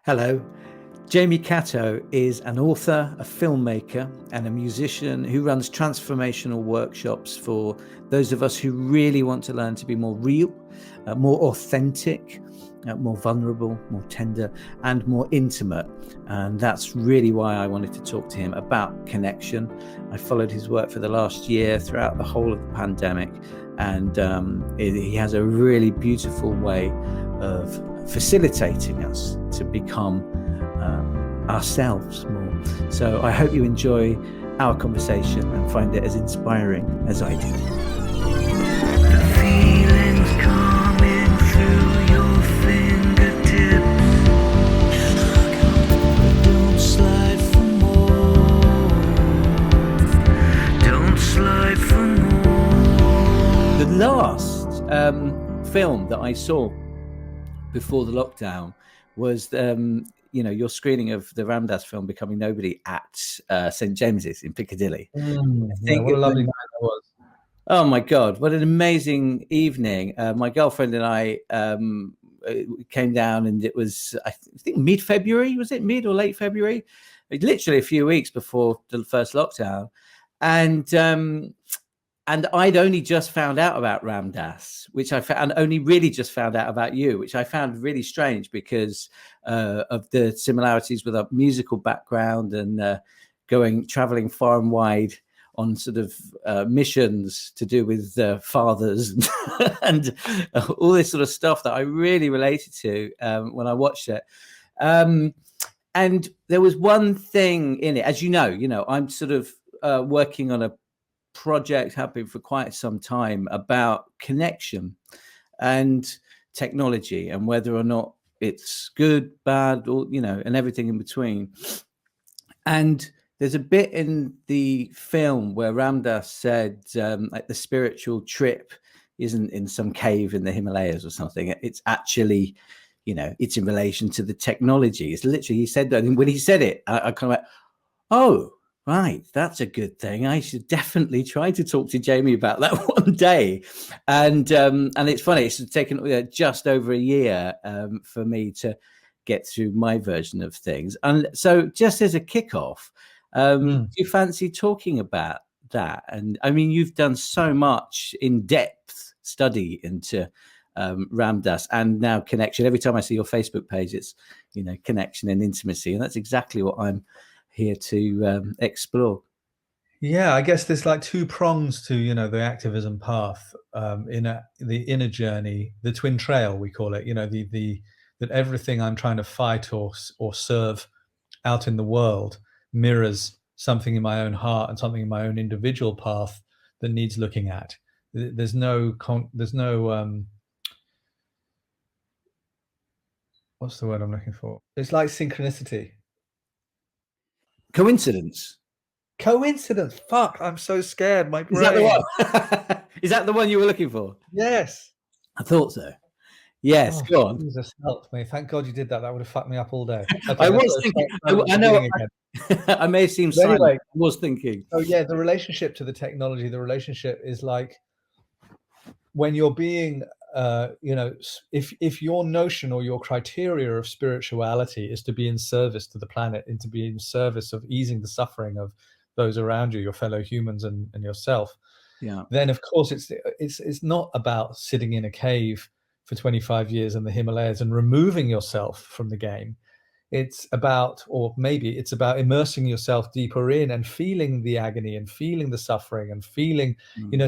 Hello. Jamie Catto is an author, a filmmaker, and a musician who runs transformational workshops for those of us who really want to learn to be more real, more authentic, more vulnerable, more tender, and more intimate. And that's really why I wanted to talk to him about connection. I followed his work for the last year throughout the whole of the pandemic, and he has a really beautiful way of facilitating us to become ourselves more. So I hope you enjoy our conversation and find it as inspiring as I do. The feelings coming through your fingertips. Don't slide for more. Don't slide for more. The last film that I saw before the lockdown was your screening of the Ram Dass film Becoming Nobody at St James's in Piccadilly. What a lovely night that was. Oh my God, what an amazing evening. My girlfriend and I came down, and it was, I think, mid-February. Was it mid or late February? Literally a few weeks before the first lockdown. And I'd only just found out about Ram Dass, which I found, and only really just found out about you, which I found really strange because of the similarities with our musical background and traveling far and wide on sort of missions to do with fathers and all this sort of stuff that I really related to when I watched it. And there was one thing in it, as you know, I'm sort of working on a project, have been for quite some time, about connection and technology and whether or not it's good, bad, or and everything in between. And there's a bit in the film where Ram Dass said like the spiritual trip isn't in some cave in the Himalayas or something. It's actually, it's in relation to the technology. It's literally, he said that, and when he said it, I kind of went, oh, right, that's a good thing. I should definitely try to talk to Jamie about that one day. And it's funny, it's taken just over a year for me to get through my version of things. And so just as a kickoff, do you fancy talking about that? And I mean, you've done so much in-depth study into Ram Dass and now connection. Every time I see your Facebook page, it's, connection and intimacy. And that's exactly what I'm here to explore. Yeah, I guess there's like two prongs to the activism path the inner journey, the twin trail we call it. That everything I'm trying to fight or serve out in the world mirrors something in my own heart and something in my own individual path that needs looking at. There's no what's the word I'm looking for? It's like synchronicity. Coincidence. Fuck, I'm so scared. My brain. Is that the one? Is that the one you were looking for? Yes. I thought so. Yes, go on. Jesus help me. Thank God you did that. That would have fucked me up all day. Okay, I was thinking, I know, I may seem silent. Anyway, I was thinking. Oh yeah, the relationship to the technology, the relationship is like when you're being, if your notion or your criteria of spirituality is to be in service to the planet and to be in service of easing the suffering of those around you, your fellow humans and yourself, then of course it's not about sitting in a cave for 25 years in the Himalayas and removing yourself from the game. It's about, or maybe it's about immersing yourself deeper in and feeling the agony and feeling the suffering and feeling,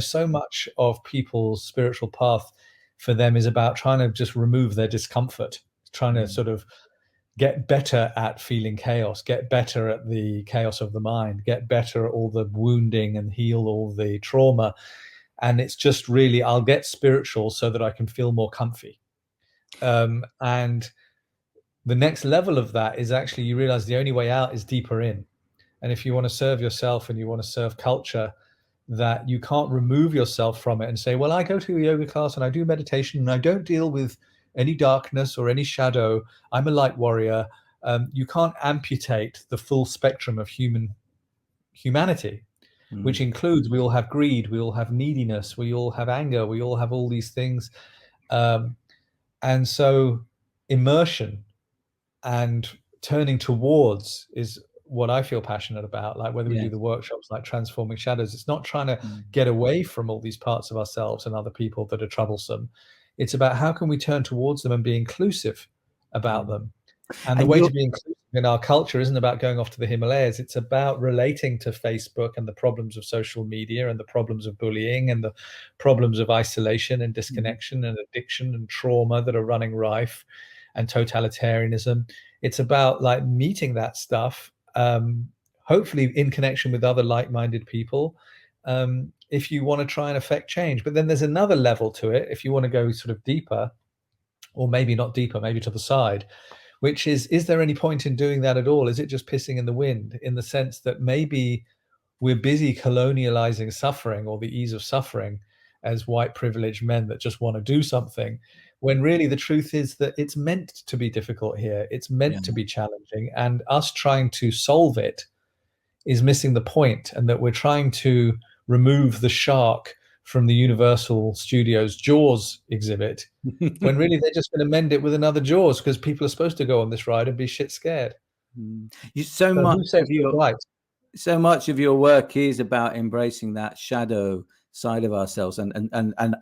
so much of people's spiritual path for them is about trying to just remove their discomfort, trying to sort of get better at feeling chaos, get better at the chaos of the mind, get better at all the wounding and heal all the trauma. And it's just really, I'll get spiritual so that I can feel more comfy. And the next level of that is actually you realize the only way out is deeper in. And if you want to serve yourself and you want to serve culture, that you can't remove yourself from it and say, well, I go to a yoga class and I do meditation and I don't deal with any darkness or any shadow. I'm a light warrior. You can't amputate the full spectrum of humanity, which includes we all have greed, we all have neediness, we all have anger, we all have all these things. And so immersion and turning towards is what I feel passionate about. Like whether we do Yes. the workshops like Transforming Shadows, it's not trying to Mm. get away from all these parts of ourselves and other people that are troublesome. It's about how can we turn towards them and be inclusive about Yeah. them. And the And way you're to be inclusive in our culture isn't about going off to the Himalayas. It's about relating to Facebook and the problems of social media and the problems of bullying and the problems of isolation and mm, disconnection and addiction and trauma that are running rife and totalitarianism. It's about like meeting that stuff, hopefully in connection with other like-minded people, if you want to try and affect change. But then there's another level to it if you want to go sort of deeper, or maybe not deeper, maybe to the side, which is there any point in doing that at all? Is it just pissing in the wind, in the sense that maybe we're busy colonializing suffering or the ease of suffering as white privileged men that just want to do something, when really the truth is that it's meant to be difficult here, it's yeah. meant to be challenging, and us trying to solve it is missing the point, and that we're trying to remove the shark from the Universal Studios Jaws exhibit, when really they're just going to mend it with another Jaws, because people are supposed to go on this ride and be shit scared. Mm. So who says it's right? So much of your work is about embracing that shadow side of ourselves, and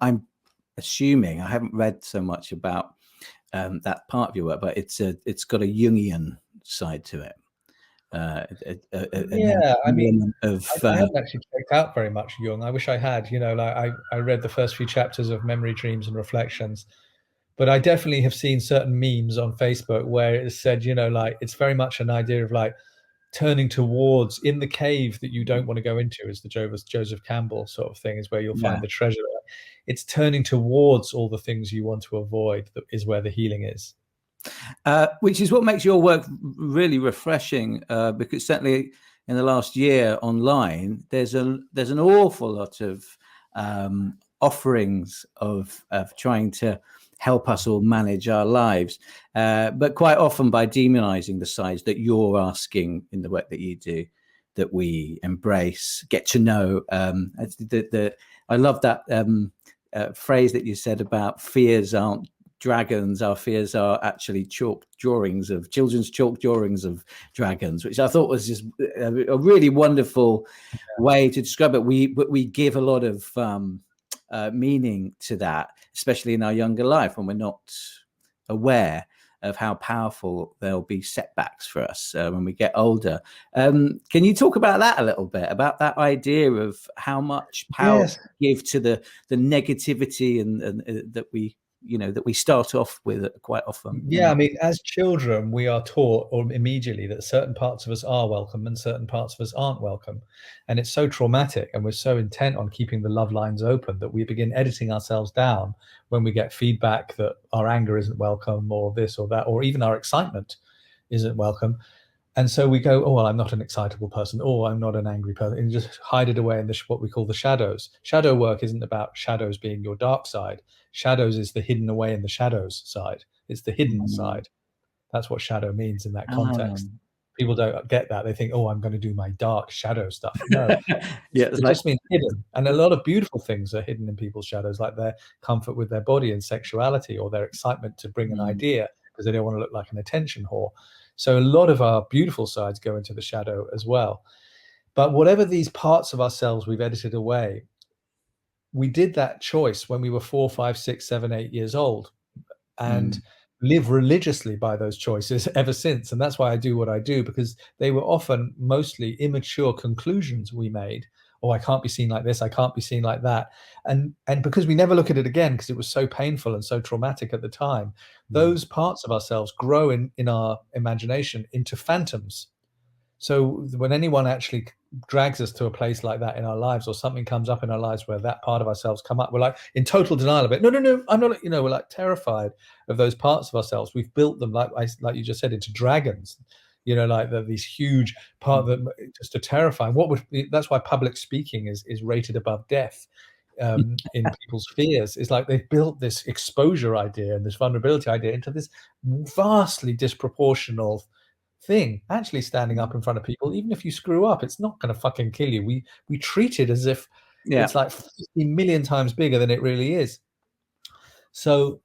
I'm assuming, I haven't read so much about that part of your work, but it's got a Jungian side to it. An Yeah, I mean, element of I haven't actually checked out very much Jung. I wish I had. Like I read the first few chapters of Memory, Dreams, and Reflections, but I definitely have seen certain memes on Facebook where it said, like it's very much an idea of like turning towards in the cave that you don't want to go into, is the Joseph Campbell sort of thing, is where you'll yeah. find the treasure. It's turning towards all the things you want to avoid that is where the healing is. Which is what makes your work really refreshing, because certainly in the last year online, there's an awful lot of offerings of trying to help us all manage our lives, but quite often by demonizing the sides that you're asking in the work that you do, that we embrace, get to know. I love that phrase that you said about fears aren't dragons, our fears are actually children's chalk drawings of dragons, which I thought was just a really wonderful way to describe it. We give a lot of meaning to that, especially in our younger life, when we're not aware of how powerful there'll be setbacks for us when we get older. Can you talk about that a little bit, about that idea of how much power we give to the negativity and that we start off with quite often? Yeah, I mean, as children, we are taught or immediately that certain parts of us are welcome and certain parts of us aren't welcome. And it's so traumatic, and we're so intent on keeping the love lines open that we begin editing ourselves down when we get feedback that our anger isn't welcome, or this or that, or even our excitement isn't welcome. And so we go, oh, well, I'm not an excitable person. Oh, I'm not an angry person. And just hide it away in what we call the shadows. Shadow work isn't about shadows being your dark side. Shadows is the hidden away in the shadows side. It's the hidden side. That's what shadow means in that context. People don't get that. They think, oh, I'm going to do my dark shadow stuff. No, it just means hidden. And a lot of beautiful things are hidden in people's shadows, like their comfort with their body and sexuality, or their excitement to bring an idea because they don't want to look like an attention whore. So a lot of our beautiful sides go into the shadow as well. But whatever these parts of ourselves we've edited away, we did that choice when we were 4, 5, 6, 7, 8 years old, and live religiously by those choices ever since. And that's why I do what I do, because they were often mostly immature conclusions we made. Oh, I can't be seen like this, I can't be seen like that. And because we never look at it again, because it was so painful and so traumatic at the time, those parts of ourselves grow in our imagination into phantoms. So when anyone actually drags us to a place like that in our lives, or something comes up in our lives where that part of ourselves come up, we're like in total denial of it. No, I'm not. We're like terrified of those parts of ourselves. We've built them, like you just said, into dragons. Like these huge part that just are terrifying. That's why public speaking is rated above death in people's fears. It's like they've built this exposure idea and this vulnerability idea into this vastly disproportional thing. Actually standing up in front of people, even if you screw up, it's not going to fucking kill you. We treat it as if it's like 50 million times bigger than it really is. So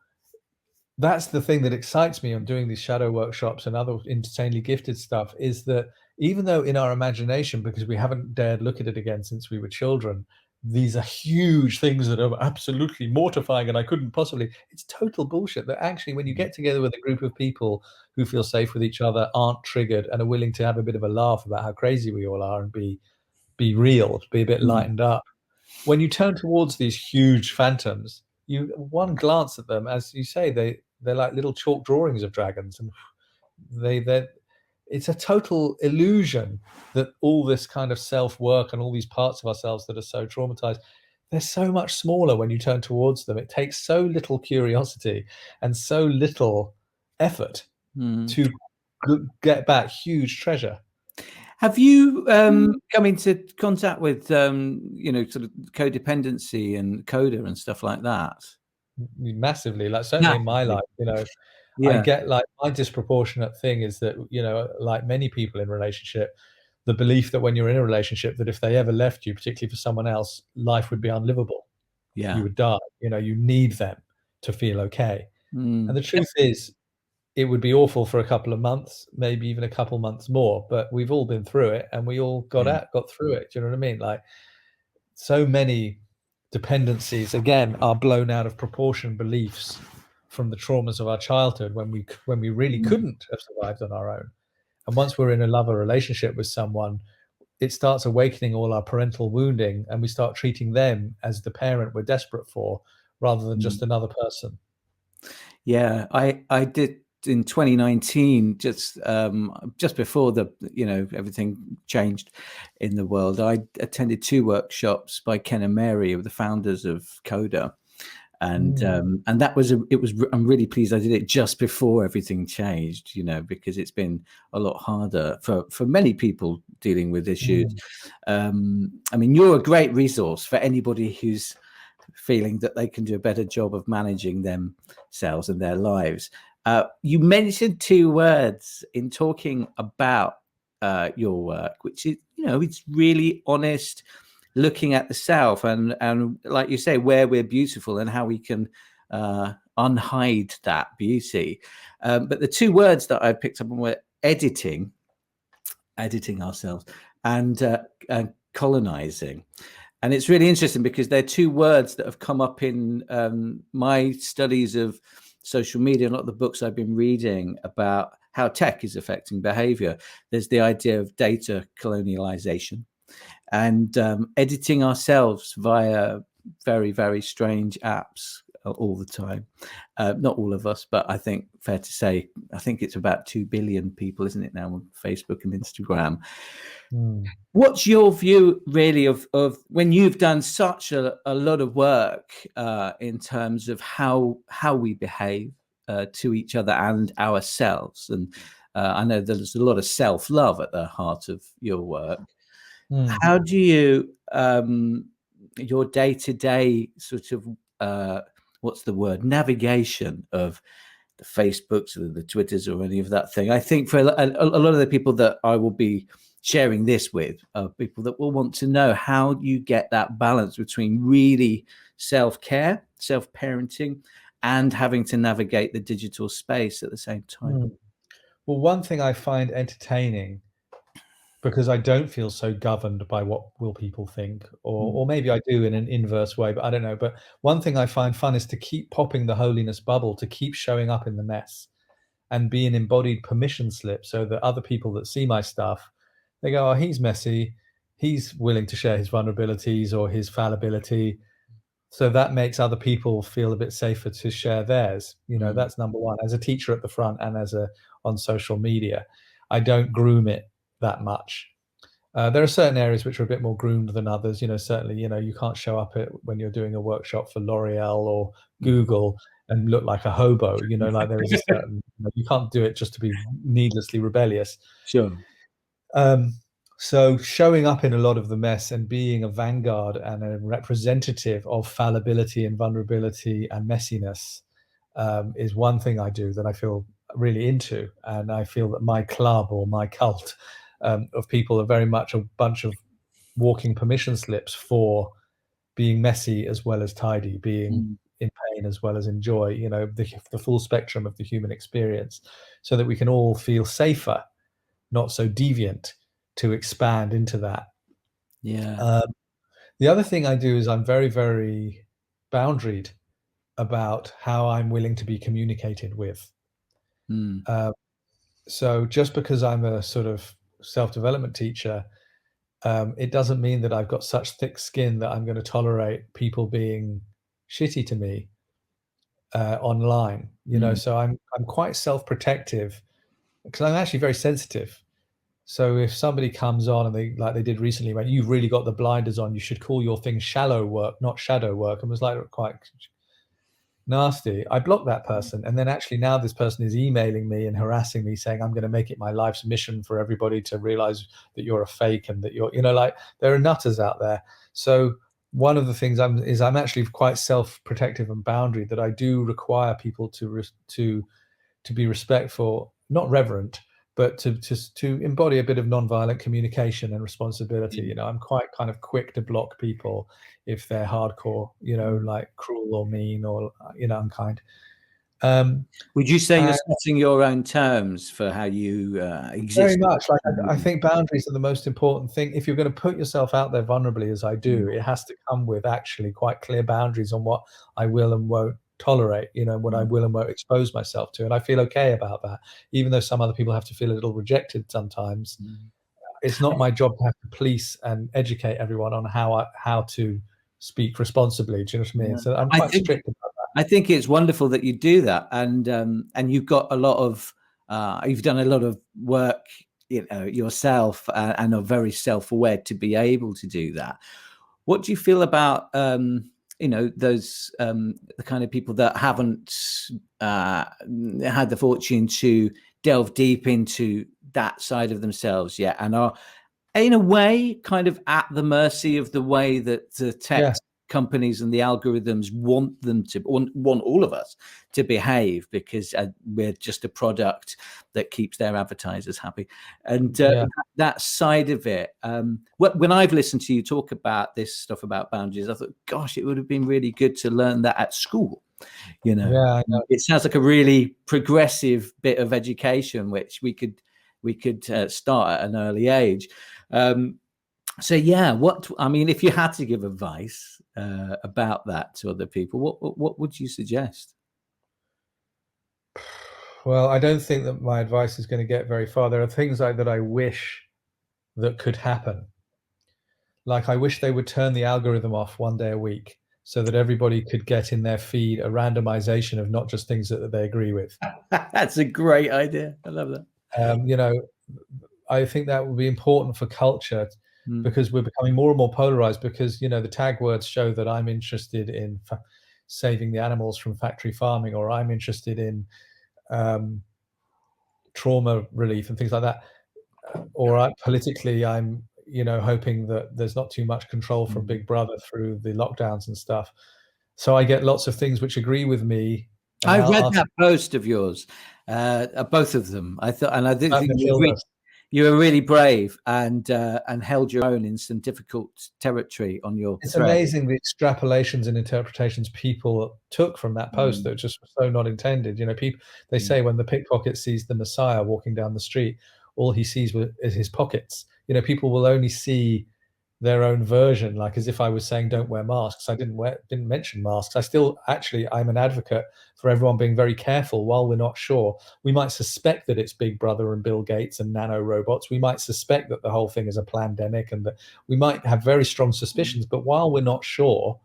that's the thing that excites me on doing these shadow workshops and other insanely gifted stuff, is that even though in our imagination, because we haven't dared look at it again since we were children, these are huge things that are absolutely mortifying and I couldn't possibly, it's total bullshit. That actually, when you get together with a group of people who feel safe with each other, aren't triggered, and are willing to have a bit of a laugh about how crazy we all are and be real, be a bit Mm. lightened up, when you turn towards these huge phantoms, you one glance at them, as you say, they're like little chalk drawings of dragons, and they it's a total illusion that all this kind of self-work and all these parts of ourselves that are so traumatized, they're so much smaller when you turn towards them. It takes so little curiosity and so little effort Mm. to get back huge treasure. Have you come into contact with sort of codependency and coda and stuff like that? Massively, like certainly in my Massively. life, I Yeah. get, like, my disproportionate thing is that, like many people in relationship, the belief that when you're in a relationship, that if they ever left you, particularly for someone else, life would be unlivable. You Yeah. would die. You need them to feel okay. And Mm. the truth is, it would be awful for a couple of months, maybe even a couple months more, but we've all been through it and we all Yeah. got through it. Do you know what I mean? Like, so many dependencies again are blown out of proportion, beliefs from the traumas of our childhood, when we really Mm. couldn't have survived on our own. And once we're in a love or relationship with someone, it starts awakening all our parental wounding, and we start treating them as the parent we're desperate for, rather than just Mm. another person. Yeah, I did in 2019, just before everything changed in the world. I attended 2 workshops by Ken and Mary, of the founders of Coda, and that was I'm really pleased I did it just before everything changed, because it's been a lot harder for many people dealing with issues. I mean, you're a great resource for anybody who's feeling that they can do a better job of managing themselves and their lives. You mentioned 2 words in talking about your work, which is, it's really honest, looking at the self, and like you say, where we're beautiful and how we can unhide that beauty. But the 2 words that I picked up on were editing ourselves, and colonizing. And it's really interesting because they're 2 words that have come up in my studies of social media and a lot of the books I've been reading about how tech is affecting behavior. There's the idea of data colonialization and editing ourselves via very, very strange apps all the time. Not all of us, but I think fair to say, I think it's about 2 billion people, isn't it now, on Facebook and Instagram. What's your view really of when you've done such a lot of work in terms of how we behave to each other and ourselves? And I know there's a lot of self-love at the heart of your work. How do you your day-to-day sort of what's the word, navigation of the Facebooks or the Twitters or any of that thing? I think for a lot of the people that I will be sharing this with are people that will want to know how you get that balance between really self-care, self-parenting, and having to navigate the digital space at the same time. Well, one thing I find entertaining, because I don't feel so governed by what will people think, or maybe I do in an inverse way, but I don't know. But one thing I find fun is to keep popping the holiness bubble, to keep showing up in the mess and be an embodied permission slip, so that other people that see my stuff, they go, oh, he's messy, he's willing to share his vulnerabilities or his fallibility. So that makes other people feel a bit safer to share theirs. That's number one. As a teacher at the front and on social media, I don't groom it that much. There are certain areas which are a bit more groomed than others. Certainly, you can't show up when you're doing a workshop for L'Oreal or Google and look like a hobo. Like there is a certain, you can't do it just to be needlessly rebellious. Sure. So showing up in a lot of the mess and being a vanguard and a representative of fallibility and vulnerability and messiness is one thing I do that I feel really into. And I feel that my club or my cult of people are very much a bunch of walking permission slips for being messy as well as tidy, being in pain as well as in joy, you know, the full spectrum of the human experience, so that we can all feel safer, not so deviant, to expand into that. Yeah. The other thing I do is I'm very, very boundaried about how I'm willing to be communicated with. Mm. So just because I'm a sort of self-development teacher, it doesn't mean that I've got such thick skin that I'm going to tolerate people being shitty to me online. You know, Mm. so I'm quite self-protective because I'm actually very sensitive. So if somebody comes on and they, like they did recently, went, "You've really got the blinders on. You should call your thing shallow work, not shadow work," and was like quite nasty, I blocked that person. And then actually now this person is emailing me and harassing me saying, "I'm going to make it my life's mission for everybody to realize that you're a fake and that you're," you know, like there are nutters out there. So one of the things I'm actually quite self-protective and boundary, that I do require people to be respectful, not reverent, but to embody a bit of nonviolent communication and responsibility. You know, I'm quite kind of quick to block people if they're hardcore, you know, like cruel or mean or, you know, unkind. Would you say you're And setting your own terms for how you very exist? much, like I think boundaries are the most important thing. If you're going to put yourself out there vulnerably, as I do, it has to come with actually quite clear boundaries on what I will and won't tolerate, you know, what I will and won't expose myself to. And I feel okay about that, even though some other people have to feel a little rejected sometimes. It's not my job to have to police and educate everyone on how to speak responsibly. Do you know what I mean? So I'm I quite think strict about I think it's wonderful that you do that, and you've got a lot of you've done a lot of work, you know, yourself, and are very self-aware to be able to do that. What do you feel about you know, those the kind of people that haven't had the fortune to delve deep into that side of themselves yet, and are in a way kind of at the mercy of the way that the that. tech Yeah, companies and the algorithms want them to want all of us to behave, because we're just a product that keeps their advertisers happy, and yeah, that side of it, when I've listened to you talk about this stuff about boundaries, I thought, gosh, it would have been really good to learn that at school, you know. yeah. I know. It sounds like a really progressive bit of education which we could start at an early age. So yeah, what I mean, if you had to give advice about that to other people, what would you suggest? Well, I don't think that my advice is going to get very far. There are things that I wish that could happen. Like I wish they would turn the algorithm off one day a week so that everybody could get in their feed a randomization of not just things that they agree with. That's a great idea. I love that. You know, I think that would be important for culture, Mm. because we're becoming more and more polarized, because, you know, the tag words show that I'm interested in saving the animals from factory farming, or I'm interested in trauma relief and things like that. Or politically, I'm, you know, hoping that there's not too much control from Big Brother through the lockdowns and stuff. So I get lots of things which agree with me, and I read I'll that post of yours, both of them. I thought, and I did think mental illness. you were really brave and held your own in some difficult territory on your It's thread. amazing the extrapolations and interpretations people took from that post that just were so not intended. You know, people, they say when the pickpocket sees the Messiah walking down the street, all he sees is his pockets. You know, people will only see their own version, like as if I was saying don't wear masks. I didn't mention masks. I still, actually, I'm an advocate for everyone being very careful while we're not sure. We might suspect that it's Big Brother and Bill Gates and nano robots. We might suspect that the whole thing is a pandemic, and that we might have very strong suspicions. But while we're not sure,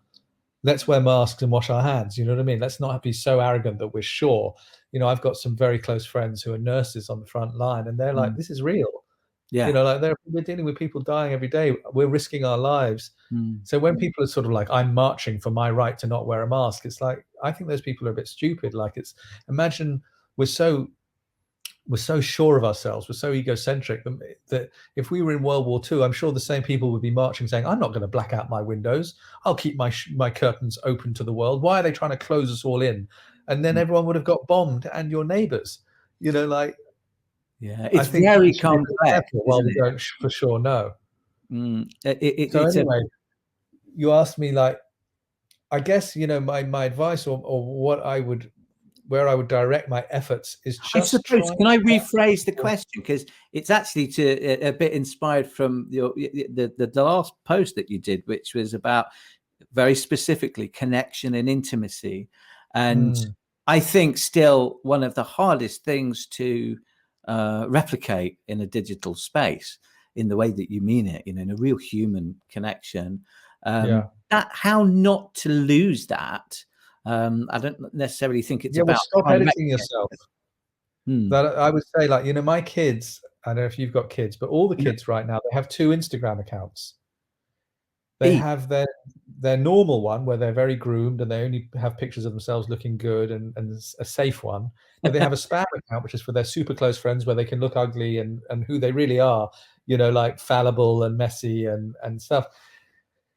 let's wear masks and wash our hands. You know what I mean? Let's not be so arrogant that we're sure. You know, I've got some very close friends who are nurses on the front line, and they're like, this is real. You Yeah. know, like we're dealing with people dying every day. We're risking our lives. Mm. So when people are sort of like, I'm marching for my right to not wear a mask, it's like, I think those people are a bit stupid. Like, it's, imagine we're so sure of ourselves, we're so egocentric that if we were in World War II, I'm sure the same people would be marching saying, I'm not going to black out my windows. I'll keep my curtains open to the world. Why are they trying to close us all in? And then everyone would have got bombed, and your neighbors, you know, like, Yeah, I it's think we very should be a bit complex, careful while isn't we it? don't for sure know. Mm. So It's a anyway, you asked me, like, I guess, my advice, or where I would direct my efforts, is I just suppose, try. can I rephrase the question? Because it's actually a bit inspired from the last post that you did, which was about very specifically connection and intimacy. And Mm, I think still one of the hardest things to replicate in a digital space in the way that you mean it, in a real human connection. yeah. That how not to lose that. I don't necessarily think it's Yeah, well, about stop trying to editing replicate. yourself. Hmm. That I would say, like, my kids, I don't know if you've got kids, but all the kids right now, they have two Instagram accounts. They E. have their normal one where they're very groomed and they only have pictures of themselves looking good, and a safe one. But they have a spam account, which is for their super close friends, where they can look ugly and who they really are, like fallible and messy and stuff.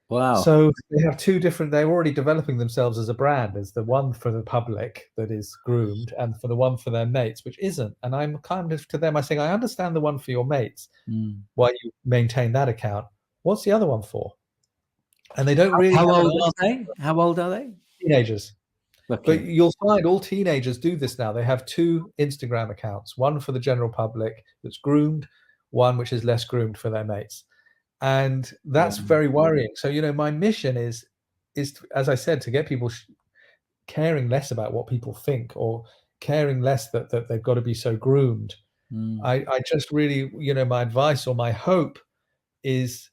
Wow. So they have two different, they're already developing themselves as a brand. There's the one for the public that is groomed, and for the one for their mates, which isn't. And I'm kind of, to them, I think, I understand the one for your mates, Mm. why you maintain that account. What's the other one for? And they don't really How have an old are answer. they? How old are they? Teenagers. But Okay. you'll find all teenagers do this now. They have two Instagram accounts, one for the general public that's groomed, one which is less groomed for their mates. And that's Wow. very worrying. So, my mission is to, as I said, to get people caring less about what people think, or caring less that they've got to be so groomed. Mm. I just really, my advice or my hope is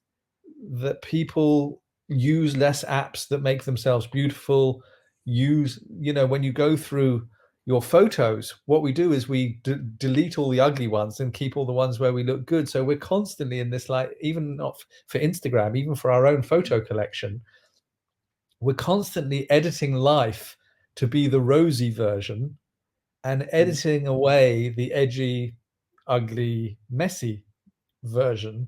that people use less apps that make themselves beautiful. Use, when you go through your photos, what we do is we delete all the ugly ones and keep all the ones where we look good. So we're constantly in this, like, even not for Instagram, even for our own photo collection, we're constantly editing life to be the rosy version and Mm. editing away the edgy, ugly, messy version,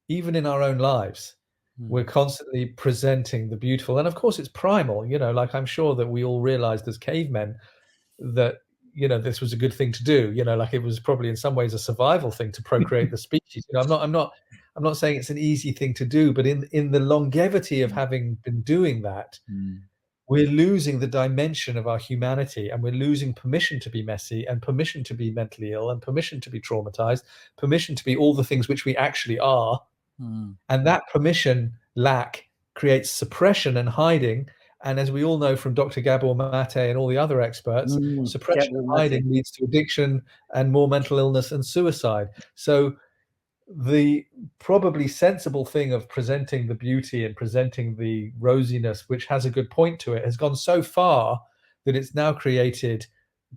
even in our own lives. We're Mm. constantly presenting the beautiful. And of course, it's primal, like, I'm sure that we all realized as cavemen that, this was a good thing to do, like, it was probably in some ways a survival thing to procreate the species. I'm not saying it's an easy thing to do, but in the longevity of having been doing that, Mm. we're losing the dimension of our humanity, and we're losing permission to be messy, and permission to be mentally ill, and permission to be traumatized, permission to be all the things which we actually are. Mm. And that permission lack creates suppression and hiding. And as we all know from Dr. Gabor Mate and all the other experts, Mm. suppression Get the and magic. hiding leads to addiction and more mental illness and suicide. So the probably sensible thing of presenting the beauty and presenting the rosiness, which has a good point to it, has gone so far that it's now created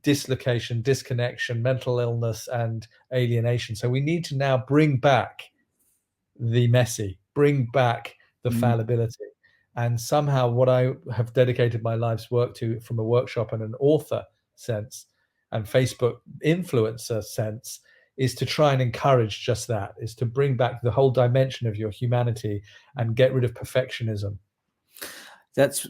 dislocation, disconnection, mental illness, and alienation. So we need to now bring back the messy, bring back the Mm. fallibility. And somehow, what I have dedicated my life's work to, from a workshop and an author sense and Facebook influencer sense, is to try and encourage just that, is to bring back the whole dimension of your humanity and get rid of perfectionism. That's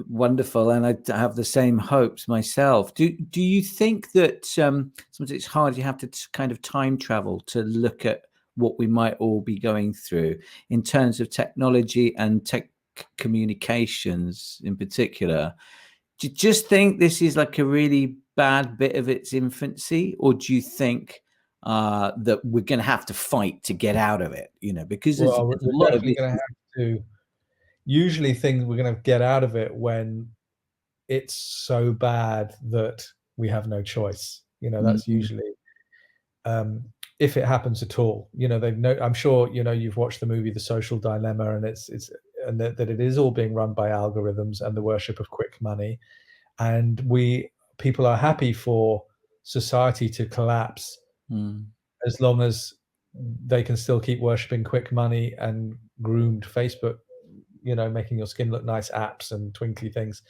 wonderful, and I have the same hopes myself. Do you think that sometimes it's hard? You have to kind of time travel to look at what we might all be going through in terms of technology and tech communications in particular. Do you just think this is like a really bad bit of its infancy, or do you think that we're going to have to fight to get out of it? Because Well, there's a we're lot of definitely going to have to. Usually, things we're going to get out of it when it's so bad that we have no choice. That's Mm. usually, if it happens at all. I'm sure you've watched the movie The Social Dilemma, and it's and that it is all being run by algorithms and the worship of quick money, and people are happy for society to collapse Mm. as long as they can still keep worshiping quick money and groomed Facebook, making your skin look nice apps and twinkly things.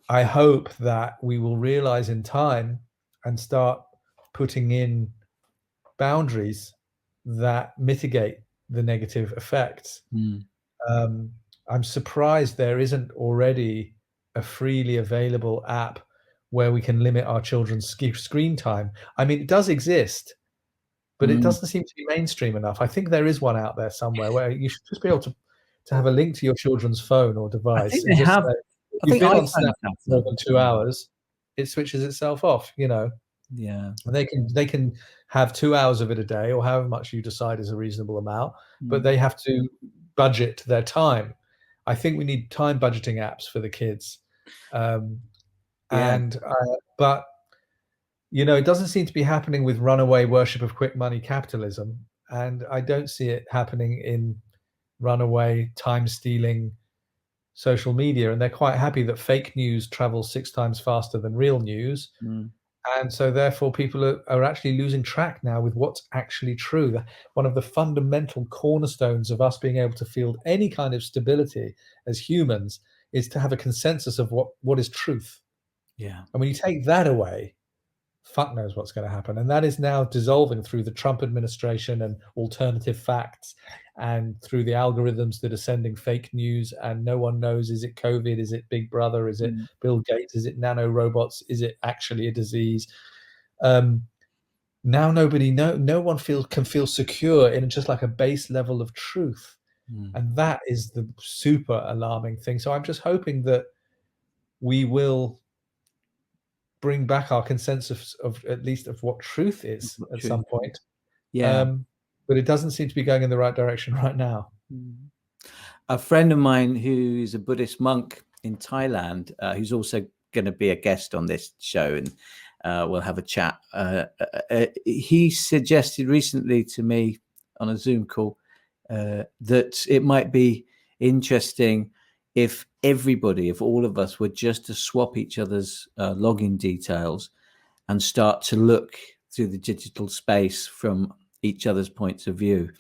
I hope that we will realize in time and start putting in boundaries that mitigate the negative effects. Mm. Um, I'm surprised there isn't already a freely available app where we can limit our children's screen time. I mean, it does exist, but it Mm. doesn't seem to be mainstream enough. I think there is one out there somewhere where you should just be able to to have a link to your children's phone or I device think and they just have. say, if I you've think been on iPhones Snap have more them. than 2 hours, it switches itself off, you know. Yeah. And they can have 2 hours of it a day, or however much you decide is a reasonable amount, but Mm. they have to budget their time. I think we need time budgeting apps for the kids. Um, Yeah. and but you know, it doesn't seem to be happening with runaway worship of quick money capitalism, and I don't see it happening in runaway time stealing social media. And they're quite happy that fake news travels 6 times faster than real news. Mm. And so therefore people are actually losing track now with what's actually true. One of the fundamental cornerstones of us being able to feel any kind of stability as humans is to have a consensus of what is truth. Yeah. And when you take that away, fuck knows what's going to happen. And that is now dissolving through the Trump administration and alternative facts, and through the algorithms that are sending fake news. And no one knows, is it COVID? Is it Big Brother? Is it Bill Gates? Is it nano robots? Is it actually a disease? Now no one can feel secure in just like a base level of truth. And that is the super alarming thing. So I'm just hoping that we will bring back our consensus of at least of what truth is at some point. Yeah. But it doesn't seem to be going in the right direction right now. A friend of mine who's a Buddhist monk in Thailand, who's also going to be a guest on this show, and we'll have a chat. He suggested recently to me on a Zoom call that it might be interesting if all of us were just to swap each other's login details and start to look through the digital space from each other's points of view,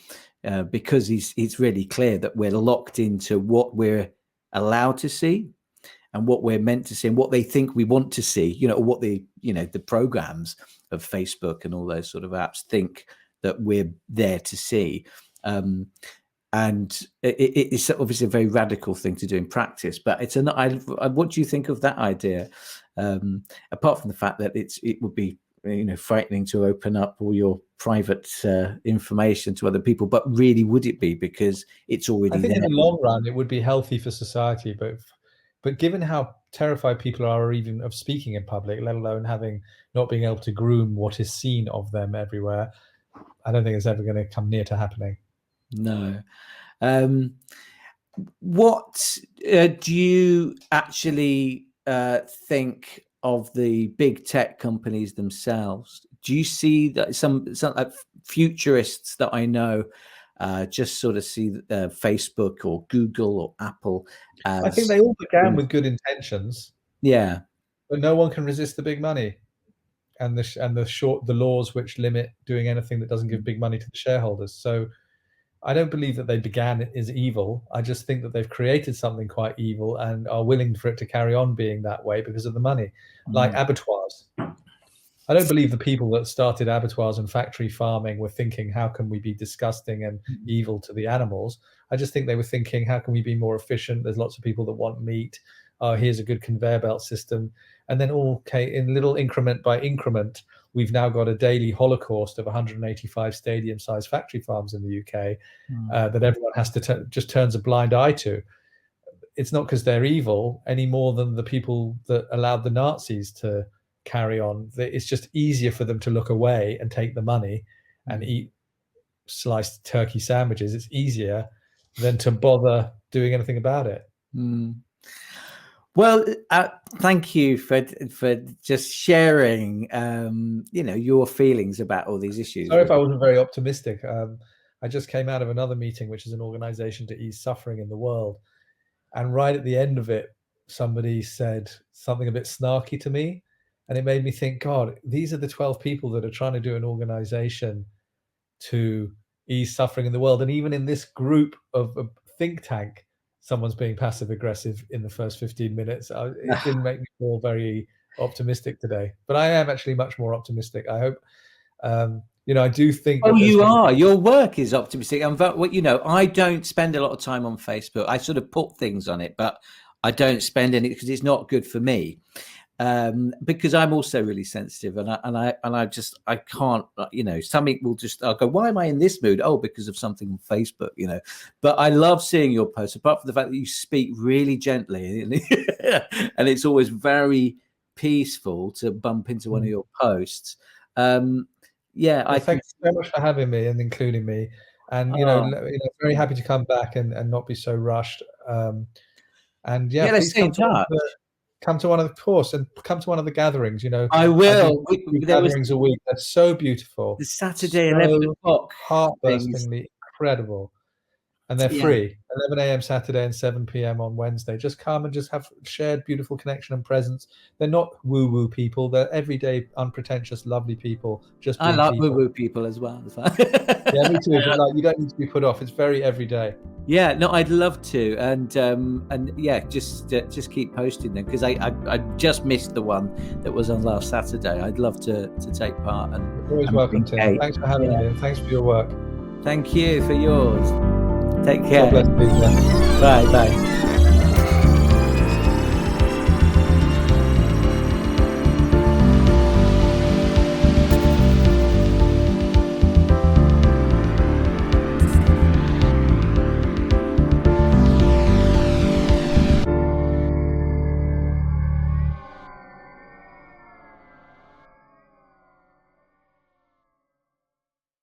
because it's really clear that we're locked into what we're allowed to see and what we're meant to see and what they think we want to see, you know, what the programs of Facebook and all those sort of apps think that we're there to see. And it's obviously a very radical thing to do in practice, but what do you think of that idea? Apart from the fact that it would be, frightening to open up all your private information to other people, but really, would it be? Because it's already I think there. in the long run, it would be healthy for society, but given how terrified people are even of speaking in public, let alone not being able to groom what is seen of them everywhere, I don't think it's ever going to come near to happening. No. What do you actually think of the big tech companies themselves? Do you see that some futurists that I know just sort of see Facebook or Google or Apple as... I think they all began with good intentions. Yeah. But no one can resist the big money and the laws which limit doing anything that doesn't give big money to the shareholders. So I don't believe that they began as evil. I just think that they've created something quite evil and are willing for it to carry on being that way because of the money, like abattoirs. I don't believe the people that started abattoirs and factory farming were thinking, how can we be disgusting and evil to the animals? I just think they were thinking, how can we be more efficient? There's lots of people that want meat. Here's a good conveyor belt system. And then in little increment by increment, we've now got a daily holocaust of 185 stadium-sized factory farms in the UK that everyone has to just turns a blind eye to. It's not because they're evil any more than the people that allowed the Nazis to carry on. It's just easier for them to look away and take the money and eat sliced turkey sandwiches. It's easier than to bother doing anything about it. Well, thank you for just sharing, your feelings about all these issues. Sorry if I wasn't very optimistic. I just came out of another meeting, which is an organization to ease suffering in the world. And right at the end of it, somebody said something a bit snarky to me. And it made me think, God, these are the 12 people that are trying to do an organization to ease suffering in the world. And even in this group of a think tank, someone's being passive aggressive in the first 15 minutes. It didn't make me feel very optimistic today, but I am actually much more optimistic. I hope, I do think. Oh, you are. Your work is optimistic. And I don't spend a lot of time on Facebook. I sort of put things on it, but I don't spend any because it's not good for me. because I'm also really sensitive, and I can't, something will just, I'll go, why am I in this mood? Oh, because of something on Facebook, But I love seeing your posts, apart from the fact that you speak really gently, and it's always very peaceful to bump into one of your posts. Well, thank you so much for having me and including me, and very happy to come back and not be so rushed. And let's please stay in touch. come to one of the course and come to one of the gatherings. I will. There gatherings a week. That's so beautiful. The Saturday 11 o'clock, heart-burstingly incredible, and they're free. 11 a.m. Saturday and 7 p.m. on Wednesday. Just come and just have shared beautiful connection and presence. They're not woo-woo people. They're everyday, unpretentious, lovely people. Just I like woo-woo people as well. Yeah, me too. But you don't need to be put off. It's very everyday. Yeah, no, I'd love to, and just keep posting them, because I just missed the one that was on last Saturday. I'd love to take part. And you're always welcome, Tim. Thanks for having me, and thanks for your work. Thank you for yours. Take care. God bless you. Bye.